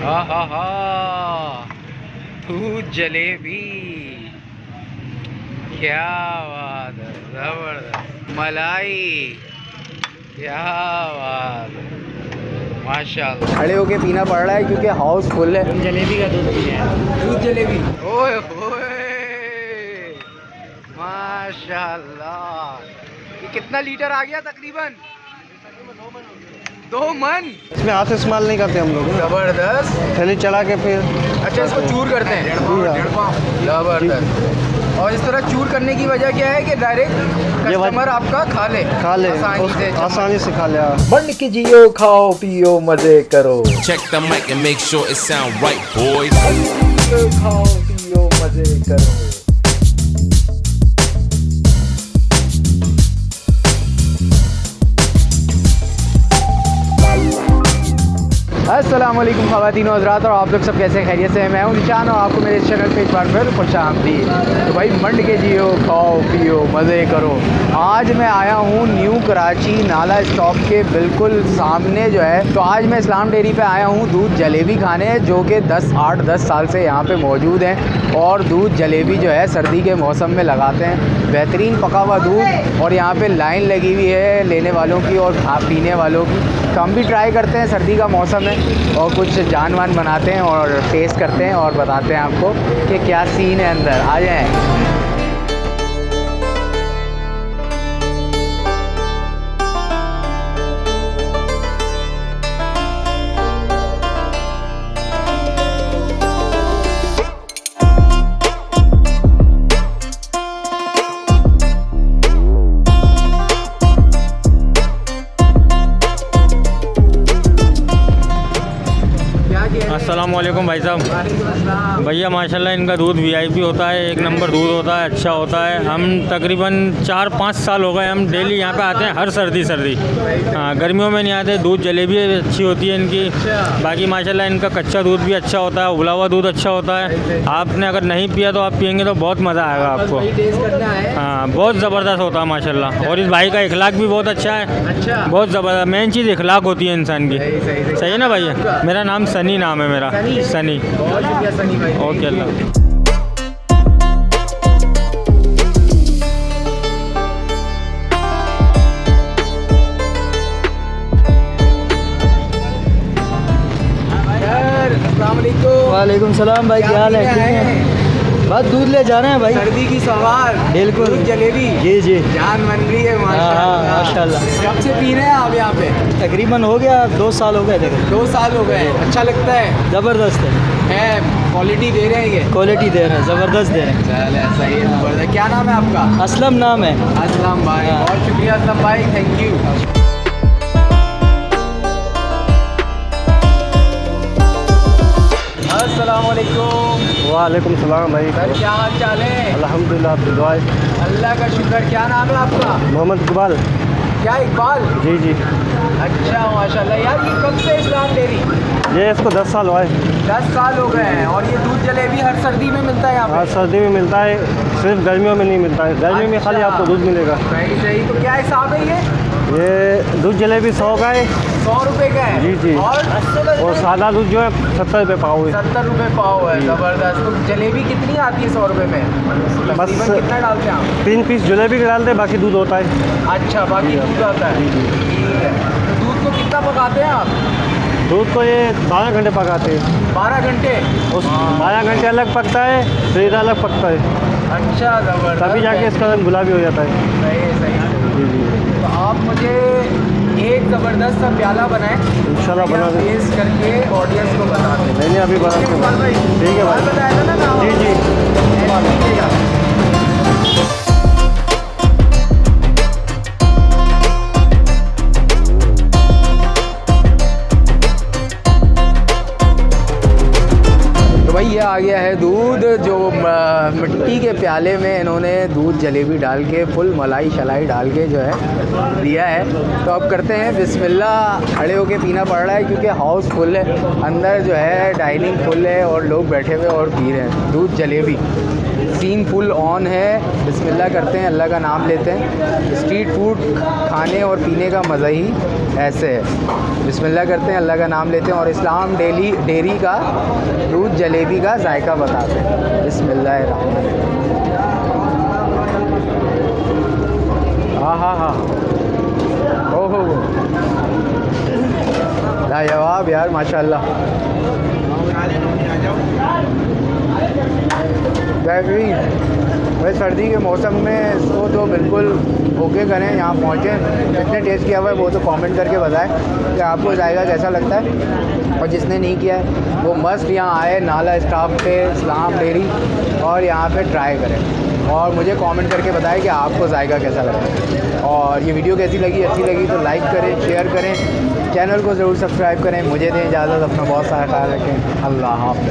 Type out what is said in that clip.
हा दूध जलेबी, क्या बात है, जबरदस्त मलाई, क्या बात है, माशाल्लाह। खड़े होके पीना पड़ रहा है क्योंकि हाउस फुल है। जलेबी का दूध पी रहे हैं, दूध जलेबी। ओए होए, माशाल्लाह। ये कितना लीटर आ गया तकरीबन? 2 मन। इसमें हाथ से इस्तेमाल नहीं करते हम लोग। जबरदस्त। थैली चला के फिर अच्छा, इसको चूर करते हैं। जबरदस्त। और इस तरह चूर करने की वजह क्या है कि डायरेक्ट कस्टमर आपका खा ले आसानी से खा ले। बन के जियो, खाओ पियो, मजे करो। Check the mic and make sure it sound right, boys. खाओ पियो, मजे करो। अस्सलाम वालेकुम ख़वातीन और हज़रात, और आप लोग सब कैसे खैरियत से हैं? मैं हूं निशान और आपको मेरे इस चैनल पे एक बार फिर खुशामदीद। तो भाई मंड के जियो, खाओ पियो, मज़े करो। आज मैं आया हूं न्यू कराची नाला स्टॉप के बिल्कुल सामने जो है। तो आज मैं इस्लाम डेयरी पे आया हूं दूध जलेबी खाने, जो कि 8-10 साल से यहाँ पे मौजूद हैं। और दूध जलेबी जो है सर्दी के मौसम में लगाते हैं, बेहतरीन पका हुआ दूध। और यहाँ पर लाइन लगी हुई है लेने वालों की और पीने वालों की। तो हम भी ट्राई करते हैं, सर्दी का मौसम है और कुछ जान बनाते हैं और टेस्ट करते हैं और बताते हैं आपको कि क्या सीन है अंदर। आ जाएं। अस्सलाम वालेकुम भाई साहब। भैया माशाल्लाह इनका दूध वीआईपी होता है, एक नंबर दूध होता है, अच्छा होता है। हम तकरीबन 4-5 साल हो गए हम डेली यहाँ पे आते हैं, हर सर्दी। हाँ, गर्मियों में नहीं आते। दूध जलेबी अच्छी होती है इनकी। बाकी माशाल्लाह इनका कच्चा दूध भी अच्छा होता है, उबला हुआ दूध अच्छा होता है। आपने अगर नहीं पिया तो आप पियेंगे तो बहुत मज़ा आएगा आपको। हाँ, बहुत ज़बरदस्त होता है माशाल्लाह। और इस भाई का इखलाक भी बहुत अच्छा है, बहुत ज़बरदस्त। मेन चीज़ इखलाक होती है इंसान की। सही है ना भैया? मेरा नाम सनी नाम है मेरा, सनी। बहुत शुक्रिया सनी भाई। ओके, अल्लाह। वालेकुम सलाम भाई, क्या हाल है? बस दूध ले जा रहे हैं भाई, सर्दी की सवार। बिल्कुल। दूध जलेबी, जी जी, जान बन रही है माशाल्लाह। कब से पी रहे हैं आप यहाँ पे? तकरीबन हो गया 2 साल हो गए। 2 साल हो गए। अच्छा लगता है? ज़बरदस्त है। क्वालिटी दे रहे हैं ये? क्वालिटी दे रहे हैं, ज़बरदस्त दे रहे हैं। चले सही है, ज़बरदस्त। क्या नाम है आपका? असलम नाम है। असलम भाई, बहुत शुक्रिया असलम भाई, थैंक यू। अस्सलाम वालेकुम। वालेकुम सलाम भाई। सर क्या हाल चाल है? अल्हम्दुलिल्लाह, आपकी दुआ है। अल्लाह का शुक्र। क्या नाम है आपका? मोहम्मद इकबाल। क्या इकबाल? जी जी। अच्छा माशाल्लाह। यार ये कब से इस्लाम डेयरी? ये इसको 10 साल हुआ है। 10 साल हो गए हैं। और ये दूध जलेबी हर सर्दी में मिलता है यहाँ पे? हाँ, सर्दी में मिलता है, सिर्फ गर्मियों में नहीं मिलता है। गर्मी में खाली आपको दूध मिलेगा। सही सही। तो क्या हिसाब है ये दूध जलेबी 100 का है। 100 रुपये का है? जी जी। और सादा दूध जो है 70 रुपये पाव है। 70 रुपये पाव है। ज़बरदस्त। तो जलेबी कितनी आती है 100 रुपये में? बस तकरीबन कितना डालते हैं आप? 3 पीस जलेबी के डालते हैं, बाकी दूध होता है। अच्छा, बाकी दूध आता है। ठीक है। तो दूध को कितना पकाते हैं आप? दूध को ये 12 घंटे पकाते हैं। 12 घंटे? उस 12 घंटे अलग पकता है, फिर अलग पकता है, अच्छा, ज़बरदस्त। तभी जाके इसका रंग गुलाबी हो जाता है। सही सही। जी जी। तो आप मुझे एक ज़बरदस्त सा प्याला बनाएं, इंशाल्लाह बना दें। टेस्ट करके ऑडियंस को बता दें। नहीं अभी बना ठीक है दें। भाई? ठीक है भाई। बताया था ना नाम? जी जी। तो भाई ये आ गया है दूध, जो मिट्टी के प्याले में इन्होंने दूध जलेबी डाल के फुल मलाई शलाई डाल के जो है दिया है। तो अब करते हैं बिस्मिल्लाह। खड़े होके पीना पड़ रहा है क्योंकि हाउस फुल है, अंदर जो है डाइनिंग फुल है और लोग बैठे हुए और पी रहे हैं दूध जलेबी। सीन फुल ऑन है। बिस्मिल्लाह करते हैं, अल्लाह का नाम लेते हैं। स्ट्रीट फूड खाने और पीने का मज़ा ही ऐसे है। बिस्मिल्लाह करते हैं, अल्लाह का नाम लेते हैं और इस्लाम डेयरी का दूध जलेबी का जायका बताते हैं। बिस्मिल्लाहिर्रहमानिर्रहीम। हाँ ओहो लाजवाब यार, माशाल्लाह। बेहतरीन। भाई सर्दी के मौसम में इसको तो बिल्कुल ओके करें। यहाँ पहुँचे, जिसने टेस्ट किया हुआ है वो तो कमेंट करके बताएं कि आपको जायका कैसा लगता है, और जिसने नहीं किया है वो मस्ट यहाँ आए नाला स्टाफ पे इस्लाम डेयरी और यहाँ पे ट्राई करें और मुझे कमेंट करके बताएं कि आपको जायका कैसा लगा। और ये वीडियो कैसी लगी, अच्छी लगी तो लाइक करें, शेयर करें, चैनल को ज़रूर सब्सक्राइब करें। मुझे दें इजाज़त, अपना बहुत सारा ख्याल रखें। अल्लाह हाफ़िज़।